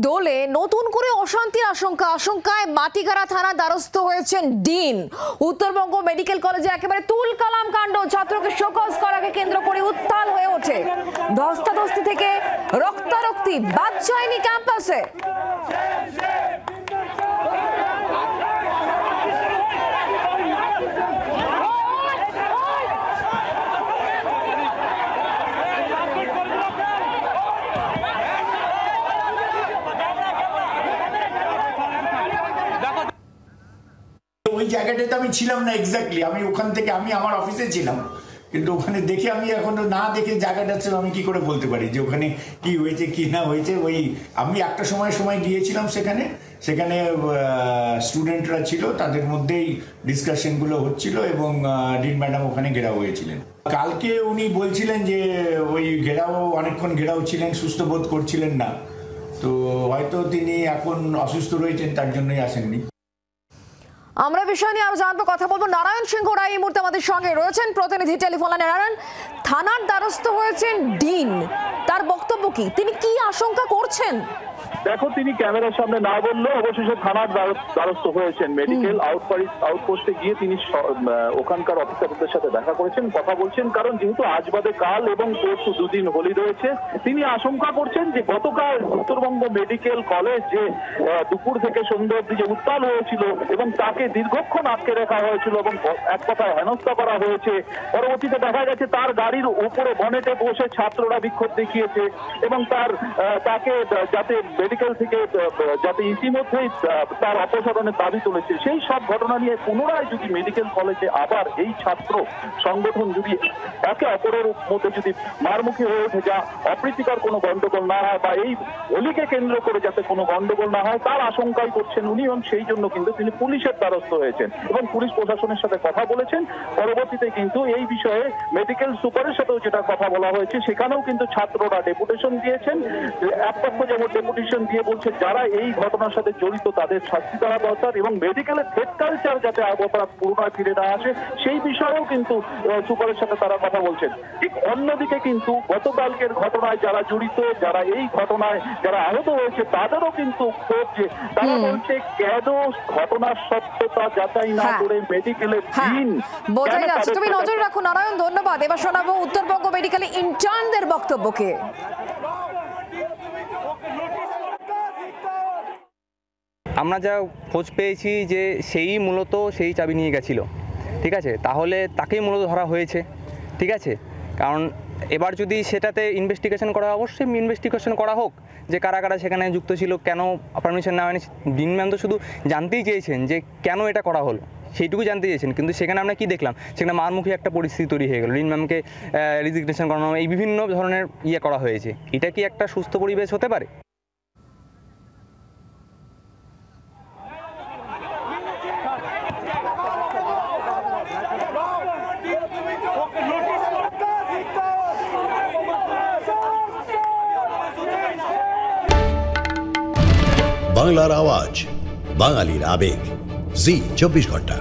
দোলে নতুন করে অশান্তির আশঙ্কায় মাটিগাড়া থানা দ্বারস্থ হয়েছেন ডিন। উত্তরবঙ্গ মেডিকেল কলেজে একেবারে তুলকালাম কাণ্ড। ছাত্রকে শোকজ করাকে কেন্দ্র করে উত্তাল হয়ে ওঠে। ধস্তাধস্তি থেকে রক্তারক্তি বাদ যায়নি ক্যাম্পাসে। ওই জায়গাটাতে আমি ছিলাম না এক্স্যাক্টলি, আমি ওখান থেকে আমি আমার অফিসে ছিলাম, কিন্তু ওখানে দেখে আমি এখন না দেখে জায়গাটা আমি কি করে বলতে পারি যে ওখানে কি হয়েছে কি না হয়েছে। ওই আমি একটা সময় গিয়েছিলাম সেখানে স্টুডেন্টরা ছিল, তাদের মধ্যেই ডিসকাশনগুলো হচ্ছিল এবং ডিন ম্যাডাম ওখানে ঘেরাও হয়েছিলেন। কালকে উনি বলছিলেন যে ওই অনেকক্ষণ ঘেরাও ছিলেন, সুস্থ বোধ করছিলেন না, তো হয়তো তিনি এখন অসুস্থ রয়েছেন, তার জন্যই আসেননি। আমরা বিষয় নিয়ে আরো জানবো, কথা বলবো। নারায়ণ সিংহ রায় এই মুহূর্তে আমাদের সঙ্গে রয়েছেন, প্রতিনিধি টেলিফোন লাইনে। নারায়ণ, থানার দ্বারস্থ হয়েছেন ডিন, তার বক্তব্য কি, তিনি কি আশঙ্কা করছেন? দেখো, তিনি ক্যামেরার সামনে না বললেও অবশেষে থানার দ্বারস্থ হয়েছেন। মেডিকেল আউটপোস্টে গিয়ে তিনি ওখানকার অফিসারদের সাথে দেখা করেছেন, কথা বলছেন। কারণ যেহেতু আজ বাদে কাল এবং পরশু দুদিন হোলি রয়েছে, তিনি আশঙ্কা করছেন যে গতকাল উত্তরবঙ্গ মেডিকেল কলেজ যে দুপুর থেকে সন্ধ্যা অব্দি যে উত্তাল হয়েছিল এবং তাকে দীর্ঘক্ষণ আটকে রাখা হয়েছিল এবং এক কথায় হেনস্থা করা হয়েছে। পরবর্তীতে দেখা গেছে তার গাড়ির উপরে বনেটে বসে ছাত্ররা বিক্ষোভ দেখিয়েছে এবং তাকে যাতে মেডিকেল থেকে যাতে ইতিমধ্যেই তার অপসারণের দাবি তুলেছে। সেই সব ঘটনা নিয়ে পুনরায় যদি মেডিকেল কলেজে আবার এই ছাত্র সংগঠন যদি একে অপরের মধ্যে যদি মারমুখী হয়ে ওঠে, যা অপ্রীতিকর কোনো গন্ডগোল না হয় বা এই হোলিকে কেন্দ্র করে যাতে কোনো গন্ডগোল না হয়, তার আশঙ্কাই করছেন উনি এবং সেই জন্য কিন্তু তিনি পুলিশের দ্বারস্থ হয়েছেন এবং পুলিশ প্রশাসনের সাথে কথা বলেছেন। পরবর্তীতে কিন্তু এই বিষয়ে মেডিকেল সুপারের সাথেও যেটা কথা বলা হয়েছে, সেখানেও কিন্তু ছাত্ররা ডেপুটেশন দিয়েছেন। এক পক্ষ যেমন ডেপুটেশন দিয়ে বলছে যারা এই ঘটনার সাথে জড়িত তাদের শাস্তি দেওয়া দরকার এবং মেডিকেলের থ্রেট কালচার যাতে আবার পুনরায় ফিরে না আসে, সেই বিষয়েও কিন্তু সুপারের সাথে তারা কথা বলছেন। ঠিক অন্যদিকে কিন্তু গতকালকের ঘটনায় যারা জড়িত, যারা এই ঘটনায় যারা আহত হয়েছে, তাদেরও কিন্তু ক্ষোভ যে তারা বলছে কেন ঘটনার সত্যতা যাচাই না করে মেডিকেলের দিন বোঝা যাচ্ছে। তুমি নজর রাখো নারায়ণ, ধন্যবাদ। এবার শোনাবো উত্তরবঙ্গ মেডিকেলে ইন্টার্নদের বক্তব্যকে। আমরা যা খোঁজ পেয়েছি যে মূলত সেই চাবি নিয়ে গেছিল, ঠিক আছে, তাহলে তাকেই মূলত ধরা হয়েছে, ঠিক আছে। কারণ এবার যদি সেটাতে ইনভেস্টিগেশন করা, অবশ্যই ইনভেস্টিগেশন করা হোক যে কারা কারা সেখানে যুক্ত ছিল, কেন পারমিশন নেওয়া হয়নি। ডিন ম্যাম তো শুধু জানতেই চেয়েছেন যে কেন এটা করা হলো, সেইটুকু জানতে চেয়েছেন, কিন্তু সেখানে আমরা কি দেখলাম, সেখানে মারমুখী একটা পরিস্থিতি তৈরি হয়ে গেল। ডিন ম্যামকে রেজিগনেশন করানো, এই বিভিন্ন ধরনের করা হয়েছে। এটা কি একটা সুস্থ পরিবেশ হতে পারে? বাংলার আওয়াজ, বাঙালির আবেগ, জি 24 ঘন্টা।